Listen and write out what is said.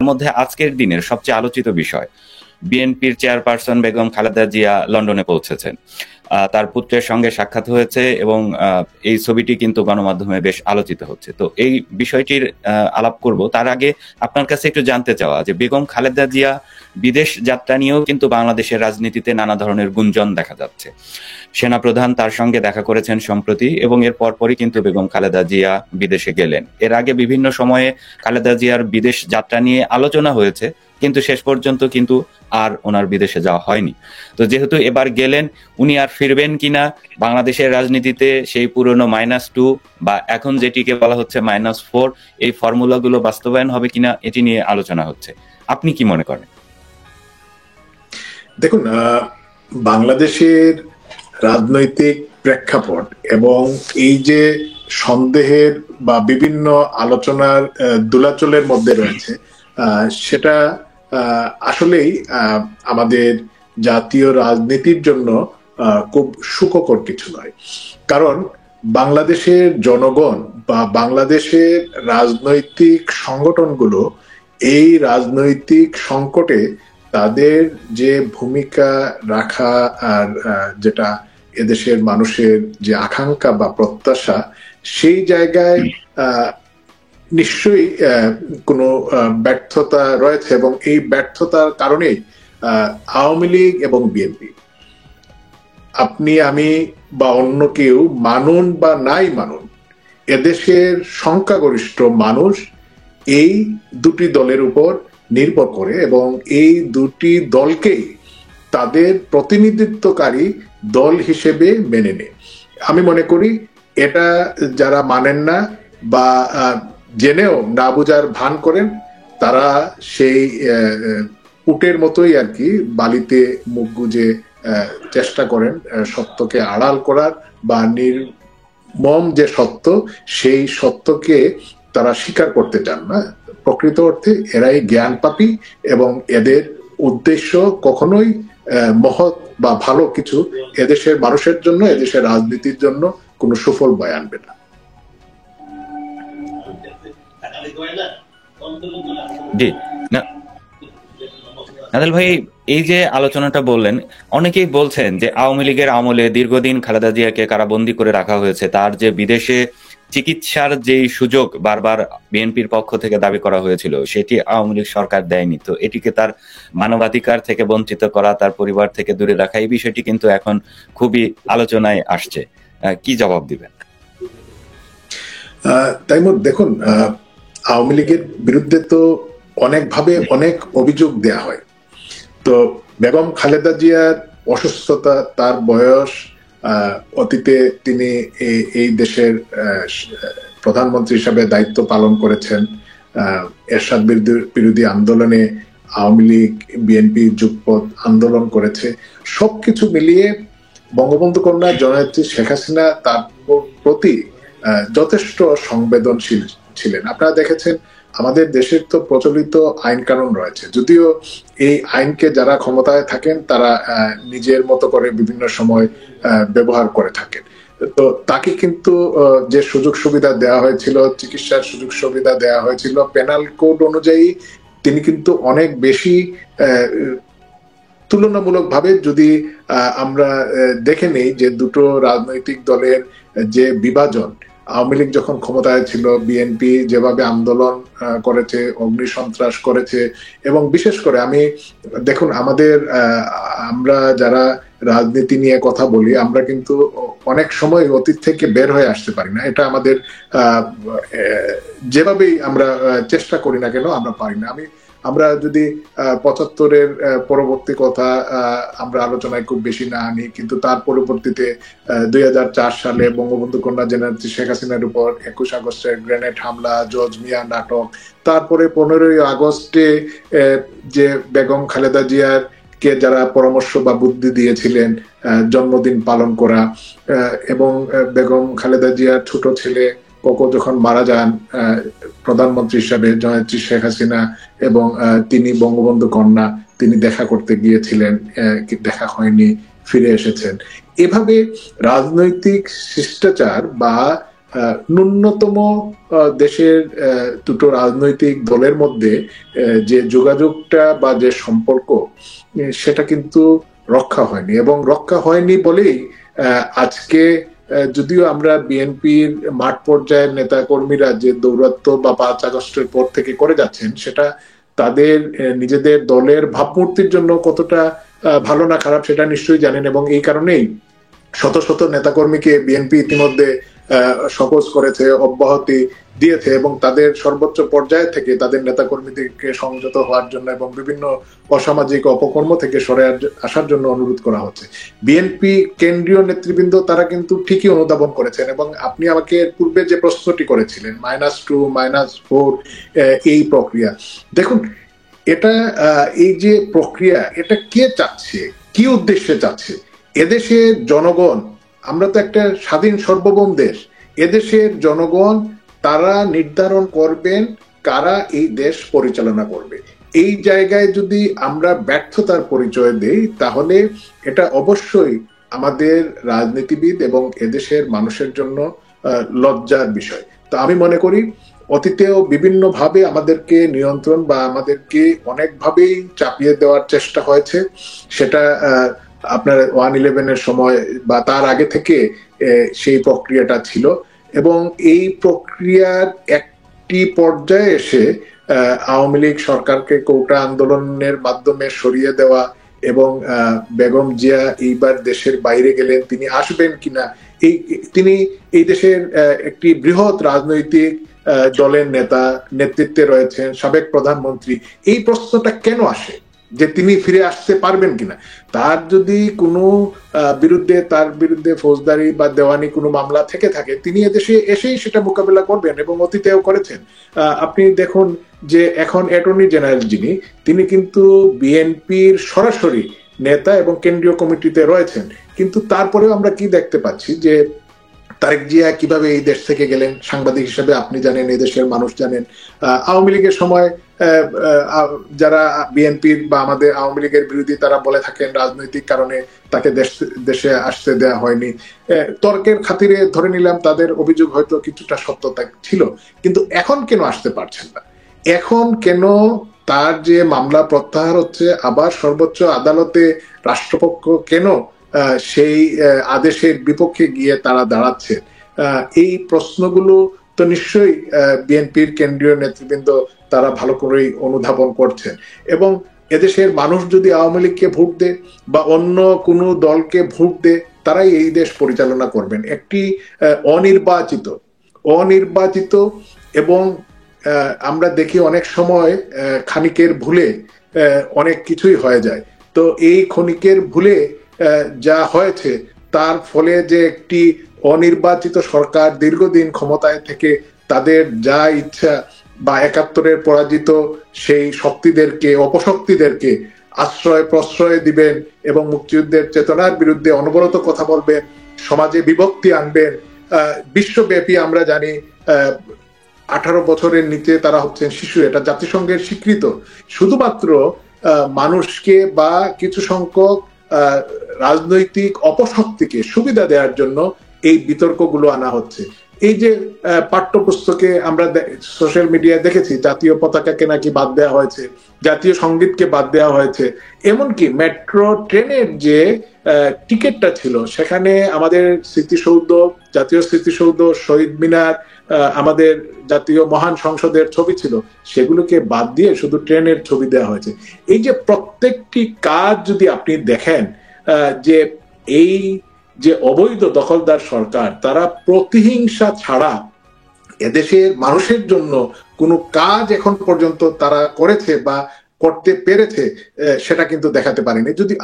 মধ্যে আজকের দিনের সবচেয়ে আলোচিত বিষয়, বিএনপির চেয়ারপারসন বেগম খালেদা জিয়া লন্ডনে পৌঁছেছেন। তার পুত্রের সঙ্গে সাক্ষাৎ হয়েছে এবং এই ছবিটি কিন্তু গণমাধ্যমে বেশ আলোচিত হচ্ছে। তো এই বিষয়টির আলাপ করব। তার আগে আপনার কাছে একটু জানতে চাওয়া যে বেগম খালেদা জিয়া বিদেশ যাত্রা নিয়েও কিন্তু বাংলাদেশের রাজনীতিতে নানা ধরনের গুঞ্জন দেখা যাচ্ছে। সেনাপ্রধান তার সঙ্গে দেখা করেছেন সম্প্রতি এবং এর পরপরই কিন্তু বেগম খালেদা জিয়া বিদেশে গেলেন। এর আগে বিভিন্ন সময়ে খালেদা জিয়ার বিদেশ যাত্রা নিয়ে আলোচনা হয়েছে, কিন্তু শেষ পর্যন্ত কিন্তু আর ওনার বিদেশে যাওয়া হয়নি। তো যেহেতু এবার গেলেন, উনি আর ফিরবেন কিনা, বাংলাদেশের রাজনীতিতে সেই পুরনো -2 বা এখন যেটিকে বলা হচ্ছে -4, এই ফর্মুলাগুলো বাস্তবায়ন হবে কিনা এটি নিয়ে আলোচনা হচ্ছে। আপনি কি মনে করেন? দেখুন, বাংলাদেশের রাজনৈতিক প্রেক্ষাপট এবং এই যে সন্দেহের বা বিভিন্ন আলোচনার দোলাচলের মধ্যে রয়েছে, সেটা আসলেই আমাদের জাতীয় রাজনীতির জন্য খুব সুখকর কিছু নয়। কারণ বাংলাদেশের জনগণ বা বাংলাদেশের রাজনৈতিক সংগঠনগুলো এই রাজনৈতিক সংকটে তাদের যে ভূমিকা রাখা আর যেটা এদেশের মানুষের যে আকাঙ্ক্ষা বা প্রত্যাশা, সেই জায়গায় নিশ্চয়ই কোনো ব্যর্থতা রয়েছে এবং এই ব্যর্থতার কারণেই আওয়ামী লীগ এবং বিএনপি, আপনি আমি বা অন্য কেউ মানুন বা নাই মানুন, এদেশের সংখ্যাগরিষ্ঠ মানুষ এই দুটি দলের উপর নির্ভর করে এবং এই দুটি দলকেই তাদের প্রতিনিধিত্বকারী দল হিসেবে মেনে নেয়। আমি মনে করি এটা যারা মানেন না বা জেনেও না বুঝার ভান করেন, তারা সেই উটের মতোই আর কি বালিতে মুখ গুজে চেষ্টা করেন সত্যকে আড়াল করার, বা নির্মম যে সত্য সেই সত্যকে তারা স্বীকার করতে চান না। প্রকৃত অর্থে এরাই জ্ঞান পাপী এবং এদের উদ্দেশ্য কখনোই মহৎ বা ভালো কিছু এদেশের মানুষের জন্য, এদেশের রাজনীতির জন্য কোনো সুফল বয়ে আনবে না। জি, নাদেল ভাই, এই যে আলোচনাটা বললেন, অনেকেই বলছেন যে আওয়ামী লীগের আমলে দীর্ঘদিন খালেদা জিয়াকে কারাবন্দী করে রাখা হয়েছে, তার যে বিদেশে চিকিৎসার যে সুযোগ বারবার বিএনপির পক্ষ থেকে দাবি করা হয়েছিল সেটি আওয়ামী লীগ সরকার দেয়নি। তো এটিকে তার মানবাধিকার থেকে বঞ্চিত করা, তার পরিবার থেকে দূরে রাখা, এই বিষয়টি কিন্তু এখন খুবই আলোচনায় আসছে। কি জবাব দিবেন? তাইমুর, দেখুন, আওয়ামী লীগের বিরুদ্ধে তো অনেকভাবে অনেক অভিযোগ দেয়া হয়। তো বেগম খালেদা জিয়ার অসুস্থতা, তার বয়স, অতীতে তিনি এই দেশের প্রধানমন্ত্রী হিসাবে দায়িত্ব পালন করেছেন, এরশাদ বিরোধী আন্দোলনে আওয়ামী লীগ বিএনপি যুগপৎ আন্দোলন করেছে। সবকিছু মিলিয়ে বঙ্গবন্ধু কন্যা জননেত্রী শেখ হাসিনা তার প্রতি যথেষ্ট সংবেদনশীল ছিলেন। আপনারা দেখেছেন আমাদের দেশের তো প্রচলিত আইন কানুন রয়েছে, যদিও এই আইনকে যারা ক্ষমতায় থাকেন তারা নিজের মতো করে বিভিন্ন সময় ব্যবহার করে থাকেন। তো তাকে কিন্তু যে সুযোগ সুবিধা দেওয়া হয়েছিল, চিকিৎসার সুযোগ সুবিধা দেওয়া হয়েছিল, পেনাল কোড অনুযায়ী তিনি কিন্তু অনেক বেশি তুলনামূলকভাবে যদি আমরা দেখে নেই যে দুটো রাজনৈতিক দলের যে বিভাজন, আওয়ামী লীগ যখন ক্ষমতায় ছিল বিএনপি যেভাবে আন্দোলন করেছে, অগ্নি সন্ত্রাস করেছে, এবং বিশেষ করে দেখুন আমরা যারা রাজনীতি নিয়ে কথা বলি, আমরা কিন্তু অনেক সময় অতীত থেকে বের হয়ে আসতে পারি না। এটা আমাদের যেভাবেই আমরা চেষ্টা করি না কেন আমরা পারি না। আমরা যদি ৭৫-এর পরবর্তী কথা আমরা আলোচনায় খুব বেশি না আনি, কিন্তু তার পরবর্তীতে ২০০৪ সালে বঙ্গবন্ধু কন্যা জেনারেল শেখ হাসিনার উপর ২১ আগস্টের গ্রেনেড হামলা, জজ মিয়া নাটক, তারপরে ১৫ই আগস্টে যে বেগম খালেদা জিয়ার কে যারা পরামর্শ বা বুদ্ধি দিয়েছিলেন জন্মদিন পালন করা, এবং বেগম খালেদা জিয়ার ছোট ছেলে কোকো যখন মারা যান প্রধানমন্ত্রী হিসাবে জননেত্রী শেখ হাসিনা, এবং তিনি বঙ্গবন্ধু কন্যা, তিনি দেখা করতে গিয়েছিলেন, দেখা হয়নি, ফিরে এসেছেন। এভাবে রাজনৈতিক শিষ্টাচার বা ন্যূনতম দেশের দুটো রাজনৈতিক দলের মধ্যে যে যোগাযোগটা বা যে সম্পর্ক সেটা কিন্তু রক্ষা হয়নি, এবং রক্ষা হয়নি বলেই আজকে যদিও আমরা বিএনপির মাঠ পর্যায়ের নেতা কর্মীরা যে দৌরাত্ম্য বা 5 আগস্টের পর থেকে করে যাচ্ছেন সেটা তাদের নিজেদের দলের ভাবমূর্তির জন্য কতটা ভালো না খারাপ সেটা নিশ্চয়ই জানেন, এবং এই কারণেই শত শত নেতাকর্মীকে বিএনপি ইতিমধ্যে সকোজ করেছে, অব্যাহতি দিয়েছে, এবং তাদের সর্বোচ্চ পর্যায় থেকে তাদের নেতাকর্মীদেরকে সংযত হওয়ার জন্য এবং বিভিন্ন অসামাজিক অপকর্ম থেকে সরে আসার জন্য অনুরোধ করা হচ্ছে। বিএনপি কেন্দ্রীয় নেতৃবৃন্দ তারা কিন্তু ঠিকই অনুধাবন করেছেন, এবং আপনি আমাকে পূর্বে যে প্রশ্নটি করেছিলেন -2 -4 এই প্রক্রিয়া, দেখুন এটা এই যে প্রক্রিয়া এটা কে চাচ্ছে, কি উদ্দেশ্যে চাচ্ছে? এদেশের জনগণ, আমরা তো একটা স্বাধীন সার্বভৌম দেশ, এদেশের জনগণ তারা নির্ধারণ করবেন কারা এই দেশ পরিচালনা করবে। এই জায়গায় যদি আমরা ব্যর্থতার পরিচয় দেই তাহলে এটা অবশ্যই আমাদের রাজনীতিবিদ এবং এদেশের মানুষের জন্য লজ্জার বিষয়। তো আমি মনে করি অতীতেও বিভিন্ন ভাবে আমাদেরকে নিয়ন্ত্রণ বা আমাদেরকে অনেকভাবেই চাপিয়ে দেওয়ার চেষ্টা হয়েছে, সেটা আপনার 1/11-এর সময় বা তার আগে থেকে সেই প্রক্রিয়াটা ছিল, এবং এই প্রক্রিয়ার একটি পর্যায়ে এসে আওয়ামী লীগ সরকারকে কোটা আন্দোলনের মাধ্যমে সরিয়ে দেওয়া এবং বেগম জিয়া এইবার দেশের বাইরে গেলেন, তিনি আসবেন কিনা, তিনি এই দেশের একটি বৃহৎ রাজনৈতিক দলের নেতা, নেতৃত্বে রয়েছেন, সাবেক প্রধানমন্ত্রী, এই প্রশ্নটা কেন আসে যে তিনি ফিরে আসতে পারবেন কিনা? তার যদি কোনো তার বিরুদ্ধে ফৌজদারি বা দেওয়ানি কোনো মামলা থেকে থাকে তিনি এদেশে এসেই সেটা মোকাবেলা করবেন, এবং অতীতেও করেছেন। আপনি দেখুন যে এখন অ্যাটর্নি জেনারেল যিনি, তিনি কিন্তু বিএনপির সরাসরি নেতা এবং কেন্দ্রীয় কমিটিতে রয়েছেন, কিন্তু তারপরেও আমরা কি দেখতে পাচ্ছি যে তারেক জিয়া কিভাবে এই দেশ থেকে গেলেন সাংবাদিক হিসেবে আপনি জানেন, এই দেশের মানুষ জানেন। আওয়ামী লীগের সময় যারা বিএনপির বা আমাদের আওয়ামী লীগের বিরোধী তারা বলে থাকেন রাজনৈতিক কারণে তাকে দেশে আসতে দেওয়া হয়নি। তর্কের খাতিরে ধরে নিলাম তাদের অভিযোগ হয়তো কিছুটা সত্যতা ছিল, কিন্তু এখন কেন আসতে পারছেন না? এখন কেন তার যে মামলা প্রত্যাহার হচ্ছে, আবার সর্বোচ্চ আদালতে রাষ্ট্রপক্ষ কেন সেই আদেশের বিপক্ষে গিয়ে তারা দাঁড়াচ্ছে? এই প্রশ্নগুলো তো নিশ্চয়ই বিএনপির কেন্দ্রীয় নেতৃবৃন্দ তারা ভালো করেই অনুধাবন করছেন, এবং এদেশের মানুষ যদি আওয়ামী লীগকে ভোট দেয় বা অন্য কোনো দলকে ভোট দেয় তারাই এই দেশ পরিচালনা করবেন। একটি অনির্বাচিত এবং আমরা দেখি অনেক সময় খানিকের ভুলে অনেক কিছুই হয়ে যায়। তো এই ক্ষণিকের ভুলে যা হয়েছে তার ফলে যে একটি অনির্বাচিত সরকার দীর্ঘদিন ক্ষমতায় থেকে তাদের যা ইচ্ছা বা 71-এর পরাজিত সেই শক্তিদেরকে, অপশক্তিদেরকে আশ্রয় প্রশ্রয় দিবেন এবং মুক্তিযুদ্ধের চেতনার বিরুদ্ধে অনবরত কথা বলবেন, সমাজে বিভক্তি আনবেন। বিশ্বব্যাপী আমরা জানি 18 বছরের নিচে তারা হচ্ছেন শিশু, এটা জাতিসংঘের স্বীকৃত। শুধুমাত্র মানুষকে বা কিছু সংখ্যক রাজনৈতিক অপশক্তিকে সুবিধা দেওয়ার জন্য এই বিতর্কগুলো আনা হচ্ছে। এই যে পাঠ্যপুস্তকে আমরা সোশ্যাল মিডিয়ায় দেখেছি জাতীয় পতাকাকে নাকি বাদ দেওয়া হয়েছে, জাতীয় সঙ্গীতকে বাদ দেওয়া হয়েছে, এমনকি মেট্রো ট্রেনের যে টিকিটটা ছিল সেখানে আমাদের স্মৃতিসৌধ, জাতীয় স্মৃতিসৌধ, শহীদ মিনার, আমাদের জাতীয় মহান সংসদের ছবি ছিল, সেগুলোকে বাদ দিয়ে শুধু ট্রেনের ছবি দেওয়া হয়েছে। এই যে প্রত্যেকটি কাজ যদি আপনি দেখেন যে এই যে অবৈধ দখলদার সরকার তারা প্রতিহিংসা ছাড়া এদেশের মানুষের জন্য কোনো কাজ এখন পর্যন্ত তারা করেছে বা করতে পেরেছে সেটা কিন্তু দেখাতে পারেনি। যদি